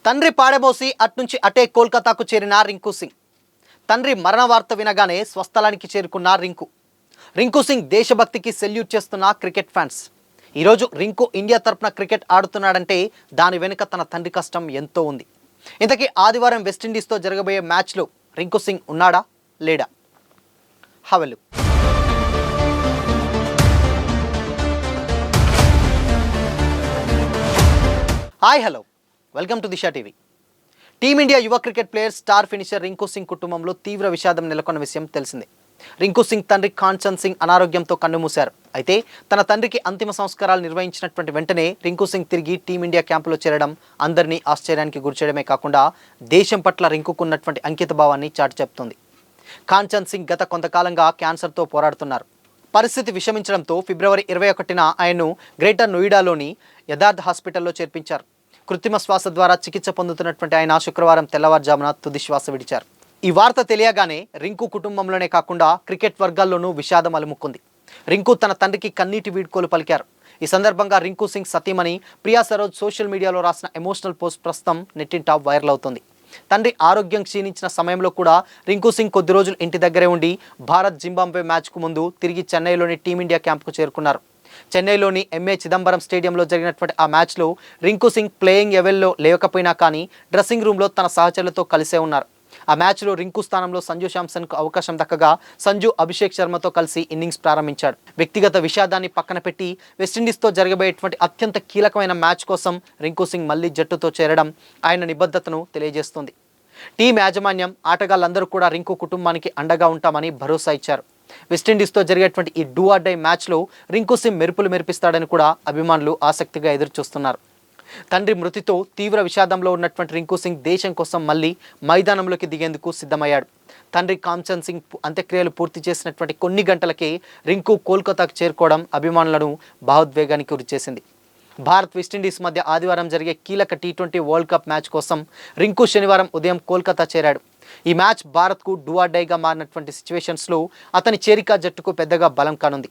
తండ్రి పాడబోసి అట్నుంచి అటే కోల్కతాకు చేరిన రింకు సింగ్. తండ్రి మరణ వార్త వినగానే స్వస్థలానికి చేరుకున్న రింకు సింగ్ దేశభక్తికి సెల్యూట్ చేస్తున్న క్రికెట్ ఫ్యాన్స్. ఈరోజు రింకు ఇండియా తరపున క్రికెట్ ఆడుతున్నాడంటే దాని వెనుక తన తండ్రి కష్టం ఎంతో ఉంది. ఇంతకీ ఆదివారం వెస్టిండీస్తో జరగబోయే మ్యాచ్లో రింకు సింగ్ ఉన్నాడా లేడా? హవలు hi hello, welcome to Disha TV. Team India యువ cricket player star finisher Rinku Singh కుటుంబంలో తీవ్ర విషాదం నెలకొన్న విషయం తెలిసిందే. రింకు సింగ్ తండ్రి కాంచన్ సింగ్ అనారోగ్యంతో కన్నుమూశారు. అయితే తన తండ్రికి అంతిమ సంస్కారాలు నిర్వహించినటువంటి వెంటనే రింకు సింగ్ తిరిగి టీమిండియా క్యాంపులో చేరడం అందరినీ ఆశ్చర్యానికి గురిచేయడమే కాకుండా దేశం పట్ల రింకుకున్నటువంటి అంకిత భావాన్ని చాటి చెప్తుంది. కాంచన్ సింగ్ గత కొంతకాలంగా క్యాన్సర్తో పోరాడుతున్నారు. పరిస్థితి విషమించడంతో ఫిబ్రవరి 21న ఆయన్ను గ్రేటర్ నోయిడాలోని యథార్థ్ హాస్పిటల్లో చేర్పించారు. కృత్రిమ శ్వాస ద్వారా చికిత్స పొందుతున్నటువంటి ఆయన శుక్రవారం తెల్లవారుజామున తుది శ్వాస విడిచారు. ఈ వార్త తెలియగానే రింకు కుటుంబంలోనే కాకుండా క్రికెట్ వర్గాల్లోనూ విషాదం అలుముకుంది. రింకు తన తండ్రికి కన్నీటి వీడ్కోలు పలికారు. ఈ సందర్భంగా రింకు సింగ్ సతీమణి ప్రియా సరోజ్ సోషల్ మీడియాలో రాసిన ఎమోషనల్ పోస్ట్ ప్రస్తుతం నెట్టింట వైరల్ అవుతుంది. తండ్రి ఆరోగ్యం క్షీణించిన సమయంలో కూడా రింకు సింగ్ కొద్ది రోజులు ఇంటి దగ్గరే ఉండి భారత్ జింబాబ్వే మ్యాచ్కు ముందు తిరిగి చెన్నైలోని టీమిండియా క్యాంప్కు చేరుకున్నారు. చెన్నైలోని ఎంఏ చిదంబరం స్టేడియంలో జరిగినటువంటి ఆ మ్యాచ్లో రింకు సింగ్ ప్లేయింగ్ ఎవెల్లో లేకపోయినా కానీ డ్రెస్సింగ్ రూమ్లో తన సహచరులతో కలిసే ఉన్నారు. ఆ మ్యాచ్లో రింకు స్థానంలో సంజు శాంసన్కు అవకాశం దక్కగా సంజు అభిషేక్ శర్మతో కలిసి ఇన్నింగ్స్ ప్రారంభించాడు. వ్యక్తిగత విషాదాన్ని పక్కన పెట్టి వెస్టిండీస్తో జరగబోయేటువంటి అత్యంత కీలకమైన మ్యాచ్ కోసం రింకు సింగ్ మళ్లీ జట్టుతో చేరడం ఆయన నిబద్ధతను తెలియజేస్తుంది. టీం యాజమాన్యం, ఆటగాళ్లందరూ కూడా రింకు కుటుంబానికి అండగా ఉంటామని భరోసా ఇచ్చారు. వెస్టిండీస్తో జరిగేటువంటి ఈ డూ ఆర్ డై మ్యాచ్లో రింకు సింగ్ మెరుపులు మెరిపిస్తాడని కూడా అభిమానులు ఆసక్తిగా ఎదురుచూస్తున్నారు. తండ్రి మృతితో తీవ్ర విషాదంలో ఉన్నటువంటి రింకు సింగ్ దేశం కోసం మళ్ళీ మైదానంలోకి దిగేందుకు సిద్ధమయ్యాడు. తండ్రి కాంచన్ సింగ్ అంత్యక్రియలు పూర్తి చేసినటువంటి కొన్ని గంటలకే రింకు కోల్కతాకు చేరుకోవడం అభిమానులను భావోద్వేగానికి గురిచేసింది. భారత్ వెస్టిండీస్ మధ్య ఆదివారం జరిగే కీలక టీ20 వరల్డ్ కప్ మ్యాచ్ కోసం రింకు శనివారం ఉదయం కోల్కతా చేరాడు. ఈ మ్యాచ్ భారత్కు డూ ఆర్ డైగా మారినటువంటి సిచ్యువేషన్స్లో అతని చేరిక జట్టుకు పెద్దగా బలం కానుంది.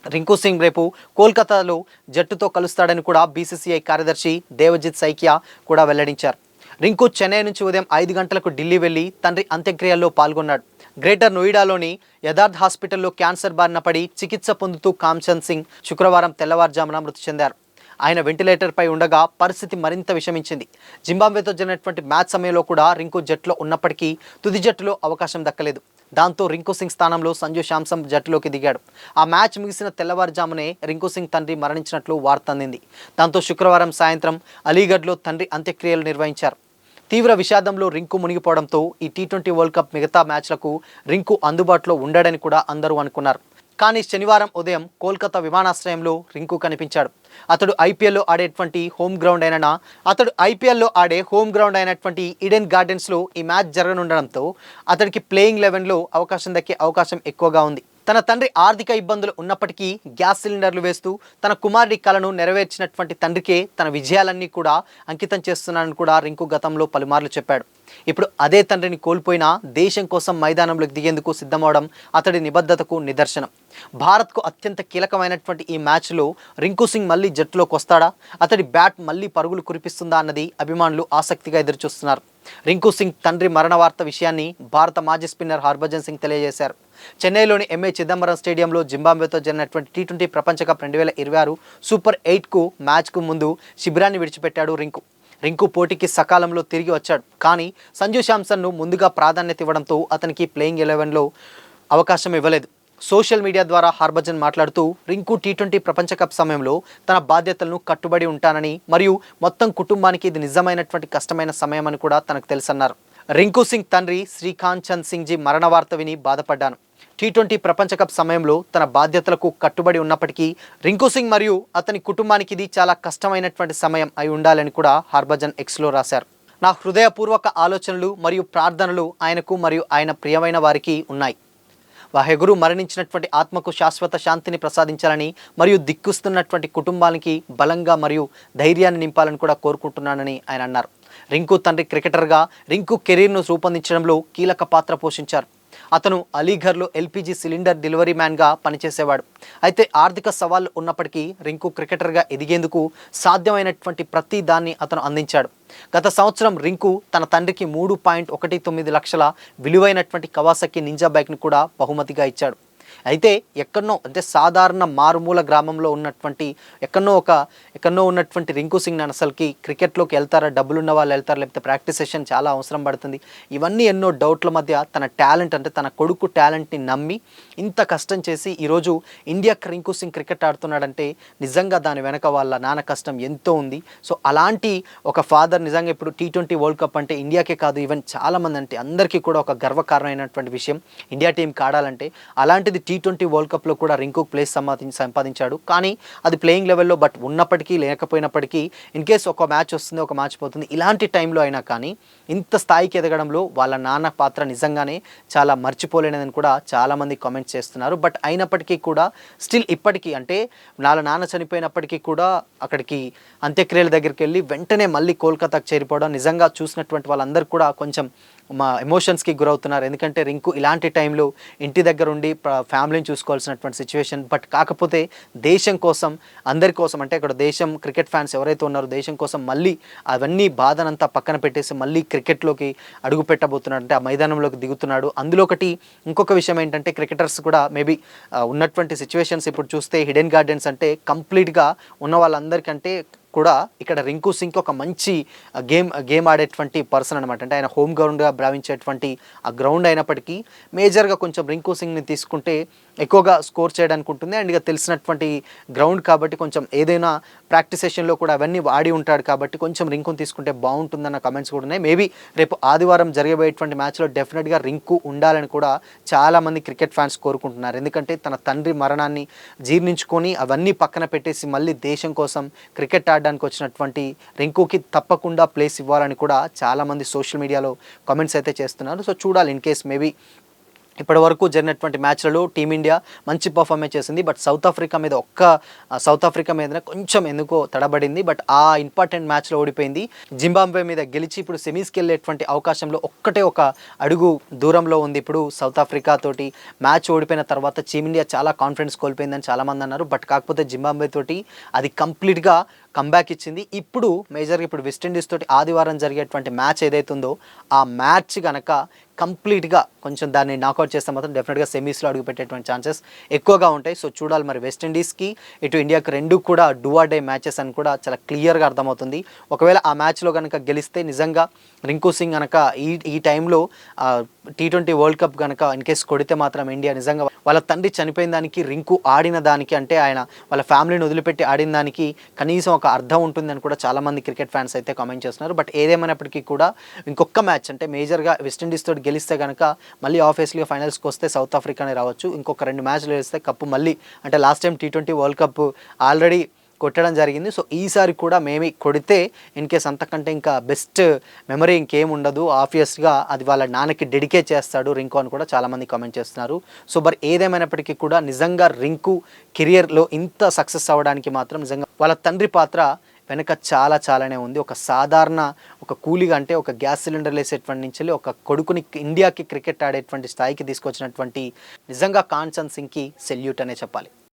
రింకు సింగ్ రేపు కోల్కతాలో జట్టుతో కలుస్తాడని కూడా బీసీసీఐ కార్యదర్శి దేవజిత్ సైకియా కూడా వెల్లడించారు. రింకు చెన్నై నుంచి ఉదయం 5 గంటలకు ఢిల్లీ వెళ్లి తండ్రి అంత్యక్రియల్లో పాల్గొన్నాడు. గ్రేటర్ నోయిడాలోని యథార్థ్ హాస్పిటల్లో క్యాన్సర్ బారిన పడి చికిత్స పొందుతూ కాంచన్ సింగ్ శుక్రవారం తెల్లవారుజామున మృతి చెందారు. ఆయన వెంటిలేటర్పై ఉండగా పరిస్థితి మరింత విషమించింది. జింబాబ్వేతో జరిగినటువంటి మ్యాచ్ సమయంలో కూడా రింకు జట్టులో ఉన్నప్పటికీ తుది జట్టులో అవకాశం దక్కలేదు. దాంతో రింకు సింగ్ స్థానంలో సంజు శాంసన్ జట్టులోకి దిగాడు. ఆ మ్యాచ్ ముగిసిన తెల్లవారుజామునే రింకు సింగ్ తండ్రి మరణించినట్లు వార్త అందింది. దాంతో శుక్రవారం సాయంత్రం అలీగఢ్లో తండ్రి అంత్యక్రియలు నిర్వహించారు. తీవ్ర విషాదంలో రింకు మునిగిపోవడంతో ఈ టీ20 వరల్డ్ కప్ మిగతా మ్యాచ్లకు రింకు అందుబాటులో ఉండడని కూడా అందరూ అనుకున్నారు. కానీ శనివారం ఉదయం కోల్కతా విమానాశ్రయంలో రింకు కనిపించాడు. అతడు ఐపీఎల్లో ఆడే హోమ్ గ్రౌండ్ అయినటువంటి ఈడెన్ గార్డెన్స్లో ఈ మ్యాచ్ జరగనుండడంతో అతడికి ప్లేయింగ్ 11లో అవకాశం దక్కే అవకాశం ఎక్కువగా ఉంది. తన తండ్రి ఆర్థిక ఇబ్బందులు ఉన్నప్పటికీ గ్యాస్ సిలిండర్లు వేస్తూ తన కుమారుడి కలను నెరవేర్చినటువంటి తండ్రికే తన విజయాలన్నీ కూడా అంకితం చేస్తున్నానని కూడా రింకు గతంలో పలుమార్లు చెప్పాడు. ఇప్పుడు అదే తండ్రిని కోల్పోయినా దేశం కోసం మైదానంలోకి దిగేందుకు సిద్ధమవడం అతడి నిబద్ధతకు నిదర్శనం. భారత్కు అత్యంత కీలకమైనటువంటి ఈ మ్యాచ్లో రింకు సింగ్ మళ్ళీ జట్టులోకి వస్తాడా, అతడి బ్యాట్ మళ్ళీ పరుగులు కురిపిస్తుందా అన్నది అభిమానులు ఆసక్తిగా ఎదురుచూస్తున్నారు. రింకు సింగ్ తండ్రి మరణ వార్త విషయాన్ని భారత మాజీ స్పిన్నర్ హర్భజన్ సింగ్ తెలియజేశారు. చెన్నైలోని ఎంఏ చిదంబరం స్టేడియంలో జింబాబ్వేతో జరిగినటువంటి టీ20 ప్రపంచ కప్ 2026 సూపర్ 8 మ్యాచ్కు ముందు శిబిరాన్ని విడిచిపెట్టాడు రింకు పోటీకి సకాలంలో తిరిగి వచ్చాడు. కానీ సంజు శాంసన్ను ముందుగా ప్రాధాన్యత ఇవ్వడంతో అతనికి ప్లేయింగ్ 11లో అవకాశం ఇవ్వలేదు. సోషల్ మీడియా ద్వారా హర్భజన్ మాట్లాడుతూ రింకు టీ20 ప్రపంచ కప్ సమయంలో తన బాధ్యతలను కట్టుబడి ఉంటానని మరియు మొత్తం కుటుంబానికి ఇది నిజమైనటువంటి కష్టమైన సమయం అని కూడా తనకు తెలుసన్నారు. రింకు సింగ్ తండ్రి శ్రీకాంచన్ సింగ్ జీ మరణ వార్త విని బాధపడ్డాను. టీ20 ప్రపంచ కప్ సమయంలో తన బాధ్యతలకు కట్టుబడి ఉన్నప్పటికీ రింకు సింగ్ మరియు అతని కుటుంబానికి ఇది చాలా కష్టమైనటువంటి సమయం అయి ఉండాలని కూడా హర్భజన్ ఎక్స్లో రాశారు. నా హృదయపూర్వక ఆలోచనలు మరియు ప్రార్థనలు ఆయనకు మరియు ఆయన ప్రియమైన వారికి ఉన్నాయి. వాహెగురు మరణించినటువంటి ఆత్మకు శాశ్వత శాంతిని ప్రసాదించాలని మరియు దిక్కుస్తున్నటువంటి కుటుంబానికి బలంగా మరియు ధైర్యాన్ని నింపాలని కూడా కోరుకుంటున్నానని ఆయన అన్నారు. రింకు తండ్రి క్రికెటర్గా రింకు కెరీర్ను రూపొందించడంలో కీలక పాత్ర పోషించారు. అతను అలీఘర్లో ఎల్పిజి సిలిండర్ డెలివరీ మ్యాన్గా పనిచేసేవాడు. అయితే ఆర్థిక సవాళ్లు ఉన్నప్పటికీ రింకు క్రికెటర్గా ఎదిగేందుకు సాధ్యమైనటువంటి ప్రతి దాన్ని అతను అందించాడు. గత సంవత్సరం రింకు తన తండ్రికి 3.19 లక్షల విలువైనటువంటి కవాసకి నింజా బైక్ని కూడా బహుమతిగా ఇచ్చాడు. అయితే ఎక్కడనో అంటే సాధారణ మారుమూల గ్రామంలో ఉన్నటువంటి ఎక్కడనో ఉన్నటువంటి రింకు సింగ్ అసలుకి క్రికెట్లోకి వెళ్తారా, డబ్బులున్న వాళ్ళు వెళ్తారా, లేకపోతే ప్రాక్టీస్ సెషన్ చాలా అవసరం పడుతుంది, ఇవన్నీ ఎన్నో డౌట్ల మధ్య తన టాలెంట్ అంటే తన కొడుకు టాలెంట్ని నమ్మి ఇంత కష్టం చేసి ఈరోజు ఇండియాకి రింకు సింగ్ క్రికెట్ ఆడుతున్నాడంటే నిజంగా దాని వెనక వాళ్ళ నాన్న కష్టం ఎంతో ఉంది. సో అలాంటి ఒక ఫాదర్ నిజంగా ఇప్పుడు T20 వరల్డ్ కప్ అంటే ఇండియాకే కాదు, ఈవెన్ చాలామంది అంటే అందరికీ కూడా ఒక గర్వకారణమైనటువంటి విషయం ఇండియా టీంకి ఆడాలంటే. అలాంటిది T20 వరల్డ్ కప్లో కూడా రింకు ప్లేస్ సంపాదించాడు. కానీ అది ప్లేయింగ్ లెవెల్లో బట్ ఉన్నప్పటికీ లేకపోయినప్పటికీ ఇన్ కేస్ ఒక మ్యాచ్ వస్తుంది, ఒక మ్యాచ్ పోతుంది, ఇలాంటి టైంలో అయినా కానీ ఇంత స్థాయికి ఎదగడంలో వాళ్ళ నాన్న పాత్ర నిజంగానే చాలా మర్చిపోలేనిదని కూడా చాలామంది కామెంట్స్ చేస్తున్నారు. బట్ అయినప్పటికీ కూడా స్టిల్ ఇప్పటికీ అంటే వాళ్ళ నాన్న చనిపోయినప్పటికీ కూడా అక్కడికి అంత్యక్రియల దగ్గరికి వెళ్ళి వెంటనే మళ్ళీ కోల్కతాకు చేరిపోవడం నిజంగా చూసినటువంటి వాళ్ళందరూ కూడా కొంచెం మా ఎమోషన్స్కి గురవుతున్నారు. ఎందుకంటే రింకు ఇలాంటి టైంలో ఇంటి దగ్గర ఉండి ఫ్యామిలీని చూసుకోవాల్సినటువంటి సిచ్యువేషన్. బట్ కాకపోతే దేశం కోసం, అందరి కోసం అంటే ఇక్కడ దేశం క్రికెట్ ఫ్యాన్స్ ఎవరైతే ఉన్నారో దేశం కోసం మళ్ళీ అవన్నీ బాధనంతా పక్కన పెట్టేసి మళ్ళీ క్రికెట్లోకి అడుగు పెట్టబోతున్నాడు, అంటే ఆ మైదానంలోకి దిగుతున్నాడు. అందులో ఇంకొక విషయం ఏంటంటే క్రికెటర్స్ కూడా మేబీ ఉన్నటువంటి సిచ్యువేషన్స్ ఇప్పుడు చూస్తే హిడెన్ గార్డెన్స్ అంటే కంప్లీట్గా ఉన్న వాళ్ళందరికంటే కూడా ఇక్కడ రింకు సింగ్ ఒక మంచి గేమ్ ఆడేటువంటి పర్సన్ అనమాట. అంటే ఆయన హోమ్ గ్రౌండ్గా భావించేటువంటి ఆ గ్రౌండ్ అయినప్పటికీ మేజర్గా కొంచెం రింకు సింగ్ని తీసుకుంటే ఎక్కువగా స్కోర్ చేయడానికి ఉంటుంది. అండ్ ఇక తెలిసినటువంటి గ్రౌండ్ కాబట్టి కొంచెం ఏదైనా ప్రాక్టీస్ సెషన్లో కూడా అవన్నీ ఆడి ఉంటాడు కాబట్టి కొంచెం రింకుని తీసుకుంటే బాగుంటుందన్న కమెంట్స్ కూడా ఉన్నాయి. మేబీ రేపు ఆదివారం జరగబోయేటువంటి మ్యాచ్లో డెఫినెట్గా రింకు ఉండాలని కూడా చాలామంది క్రికెట్ ఫ్యాన్స్ కోరుకుంటున్నారు. ఎందుకంటే తన తండ్రి మరణాన్ని జీర్ణించుకొని అవన్నీ పక్కన పెట్టేసి మళ్ళీ దేశం కోసం క్రికెట్ ఆడడానికి వచ్చినటువంటి రింకుకి తప్పకుండా ప్లేస్ ఇవ్వాలని కూడా చాలామంది సోషల్ మీడియాలో కామెంట్స్ అయితే చేస్తున్నారు. సో చూడాలి, ఇన్ కేస్ మేబీ ఇప్పటి వరకు జరిగినటువంటి మ్యాచ్లలో టీమిండియా మంచి పర్ఫార్మెన్స్ చేసింది. బట్ సౌత్ ఆఫ్రికా మీద కొంచెం ఎందుకో తడబడింది. బట్ ఆ ఇంపార్టెంట్ మ్యాచ్లో ఓడిపోయింది. జింబాబ్వే మీద గెలిచి ఇప్పుడు సెమీస్కి వెళ్ళేటువంటి అవకాశంలో ఒక అడుగు దూరంలో ఉంది. ఇప్పుడు సౌత్ ఆఫ్రికా తోటి మ్యాచ్ ఓడిపోయిన తర్వాత టీమిండియా చాలా కాన్ఫిడెన్స్ కోల్పోయిందని చాలామంది అన్నారు. బట్ కాకపోతే జింబాబ్వే తోటి అది కంప్లీట్గా కంబ్యాక్ ఇచ్చింది. ఇప్పుడు మేజర్గా ఇప్పుడు వెస్టిండీస్ తోటి ఆదివారం జరిగేటువంటి మ్యాచ్ ఏదైతే ఉందో ఆ మ్యాచ్ కనుక కంప్లీట్గా కొంచెం దాన్ని నాకౌట్ చేస్తే మాత్రం డెఫినెట్గా సెమీస్లో అడుగుపెట్టేటువంటి ఛాన్సెస్ ఎక్కువగా ఉంటాయి. సో చూడాలి మరి వెస్టిండీస్కి ఇటు ఇండియాకి రెండు కూడా డూ ఆర్ డే మ్యాచెస్ అని కూడా చాలా క్లియర్గా అర్థమవుతుంది. ఒకవేళ ఆ మ్యాచ్లో కనుక గెలిస్తే నిజంగా రింకు సింగ్ కనుక ఈ టైంలో T20 వరల్డ్ కప్ కనుక ఇన్ కేస్ కొడితే మాత్రం ఇండియా నిజంగా వాళ్ళ తండ్రి చనిపోయిన దానికి రింకు ఆడిన దానికి అంటే ఆయన వాళ్ళ ఫ్యామిలీని వదిలిపెట్టి ఆడిన దానికి కనీసం ఒక అర్థం ఉంటుందని కూడా చాలామంది క్రికెట్ ఫ్యాన్స్ అయితే కామెంట్ చేస్తున్నారు. బట్ ఏదేమైనప్పటికీ కూడా ఇంకొక మ్యాచ్ అంటే మేజర్గా వెస్టిండీస్ తోటి గెలిస్తే కనుక మళ్ళీ ఆఫీస్లో ఫైనల్స్కి వస్తే సౌత్ ఆఫ్రికానే రావచ్చు. ఇంకొక 2 మ్యాచ్లు గెలిస్తే కప్పు మళ్ళీ అంటే last time T20 world cup already కొట్టడం జరిగింది. సో ఈసారి కూడా మేమే కొడితే ఇన్ కేస్ అంతకంటే ఇంకా బెస్ట్ మెమరీ ఇంకేం ఉండదు. ఆబ్వియస్గా అది వాళ్ళ నాన్నకి డెడికేట్ చేస్తాడు రింకు అని కూడా చాలామంది కామెంట్ చేస్తున్నారు. సో మరి ఏదేమైనప్పటికీ కూడా నిజంగా రింకు కెరియర్లో ఇంత సక్సెస్ అవ్వడానికి మాత్రం నిజంగా వాళ్ళ తండ్రి పాత్ర వెనక చాలానే ఉంది. ఒక సాధారణ ఒక కూలీగా అంటే ఒక గ్యాస్ సిలిండర్ వేసేటువంటి నుంచి ఒక కొడుకుని ఇండియాకి క్రికెట్ ఆడేటువంటి స్థాయికి తీసుకొచ్చినటువంటి నిజంగా కాంచన్ సింగ్కి సెల్యూట్ అనే చెప్పాలి.